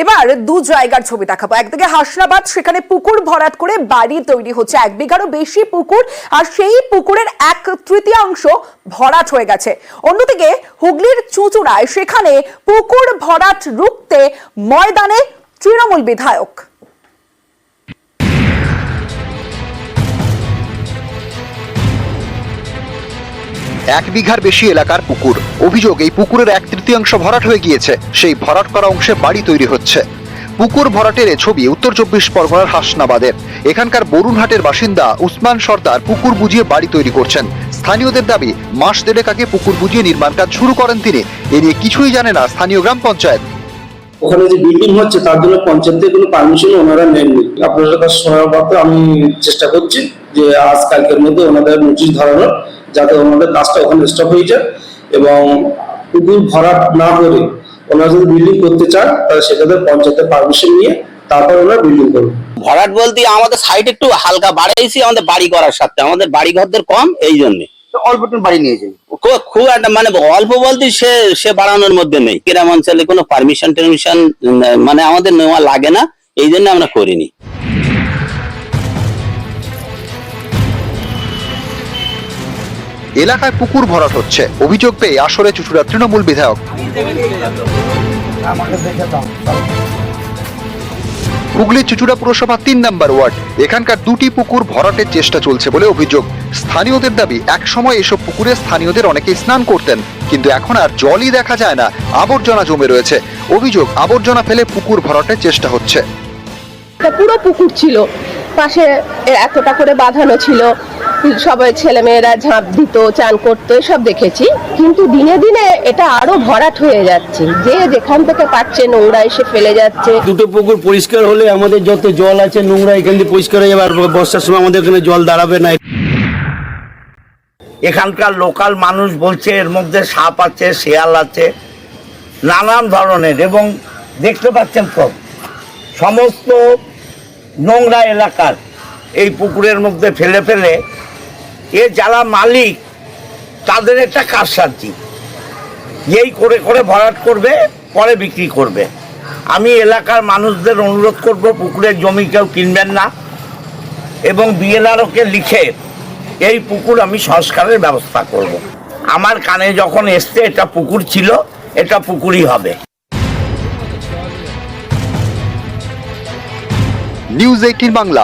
এবার দু জায়গার ছবি দেখাবো। একদিকে হাসনাবাদ, সেখানে পুকুর ভরাট করে বাড়ি তৈরি হচ্ছে, 1 বিঘারও বেশি পুকুর, আর সেই পুকুরের 1/3 ভরাট হয়ে গেছে। অন্যদিকে হুগলির চুঁচুড়ায়, সেখানে পুকুর ভরাট রুখতে ময়দানে তৃণমূল বিধায়ক। 1 বিঘার বেশি এলাকার পুকুর। অভিযোগ, এই পুকুরের 1/3 ভরাট হয়ে গিয়েছে। সেই ভরাট করা অংশে বাড়ি তৈরি হচ্ছে। পুকুর ভরাটের ছবি উত্তর 24 পরগনার হাসনাবাদের। এখানকার বরুণহাটের বাসিন্দা উসমান সর্দার পুকুর বুঝিয়ে বাড়ি তৈরি করছেন। স্থানীয়দের দাবি, মাস দেড়েক আগে পুকুর বুঝিয়ে নির্মাণ কাজ শুরু করেন তিনি। এ নিয়ে কিছুই জানে না স্থানীয় গ্রাম পঞ্চায়েত। ওখানে যে বিল্ডিং হচ্ছে তার জন্য পঞ্চায়েত থেকে কোনো পারমিশন ওনারা নেননি। আপনাদের কাছে শোনার পর আমি চেষ্টা করছি যে আজ কালকের মধ্যে ওনাদের নোটিশ ধরানোর, যাতে ওনাদের কাজটা ওখানে স্টপ হয়ে যায় এবং পুকুর ভরাট না করে ওনারা যদি বিল্ডিং করতে চান তাহলে সেটাতে পঞ্চায়েতের পারমিশন নিয়ে তারপর ওনারা বিল্ডিং করবেন। ভরাট বলতে আমাদের সাইড একটু হালকা বাড়াইছি আমাদের বাড়ি করার সাথে, আমাদের বাড়ি ঘরদের কম, এই জন্য অল্প বাড়ি নিয়েছেন। খুব একটা মানে অল্প বলতে সে বাড়ানোর মধ্যে নেই। গ্রাম অঞ্চলে কোনো পারমিশন মানে আমাদের নেওয়া লাগে না, এই জন্য আমরা করিনি। এলাকায় পুকুর ভরাট হচ্ছে অভিযোগ পেয়ে আসরে চুঁচুড়া তৃণমূল বিধায়ক। হুগলির চুঁচুড়া পুরসভা 3 নম্বর ওয়ার্ড। এখানকার 2টি পুকুর ভরাটের চেষ্টা চলছে বলে অভিযোগ। স্থানীয়দের দাবি, এক সময় এসব পুকুরে স্থানীয়দের অনেকেই স্নান করতেন, কিন্তু এখন আর জলই দেখা যায় না, আবর্জনা জমে রয়েছে। অভিযোগ, আবর্জনা ফেলে পুকুর ভরাটের চেষ্টা হচ্ছে। পুরো পুকুর ছিল, পাশে এতটা করে বাঁধানো ছিল, সবাই ছেলেমেয়েরা ঝাঁপ দিত, চান করতো, সব দেখেছি। কিন্তু দিনে দিনে এটা আরো ভরাট হয়ে যাচ্ছে, যে যেখান থেকে পাচ্ছে নোংরা এসে ফেলে যাচ্ছে। দুটো পুকুর পরিষ্কার হলে আমাদের যত জল আছে নোংরা এখান থেকে পরিষ্কার হয়ে যাবে, আর বর্ষার সময় আমাদের এখানে জল দাঁড়াবে না। এখানকার লোকাল মানুষ বলছে এর মধ্যে সাপ আছে, শেয়াল আছে, নানান ধরনের, এবং দেখতে পাচ্ছেন সব সমস্ত নোংরা এলাকার এই পুকুরের মধ্যে ফেলে ফেলে যারা মালিক তাদের একটা কারসাজি, এই করে করে ভরাট করবে, পরে বিক্রি করবে। আমি এলাকার মানুষদের অনুরোধ করব, পুকুরের জমি কেউ কিনবেন না, এবং বিএলআরওকে লিখে এই পুকুর আমি সংস্কারের ব্যবস্থা করব। আমার কানে যখন এসছে এটা পুকুর ছিল, এটা পুকুরই হবে। নিউজ 18 বাংলা।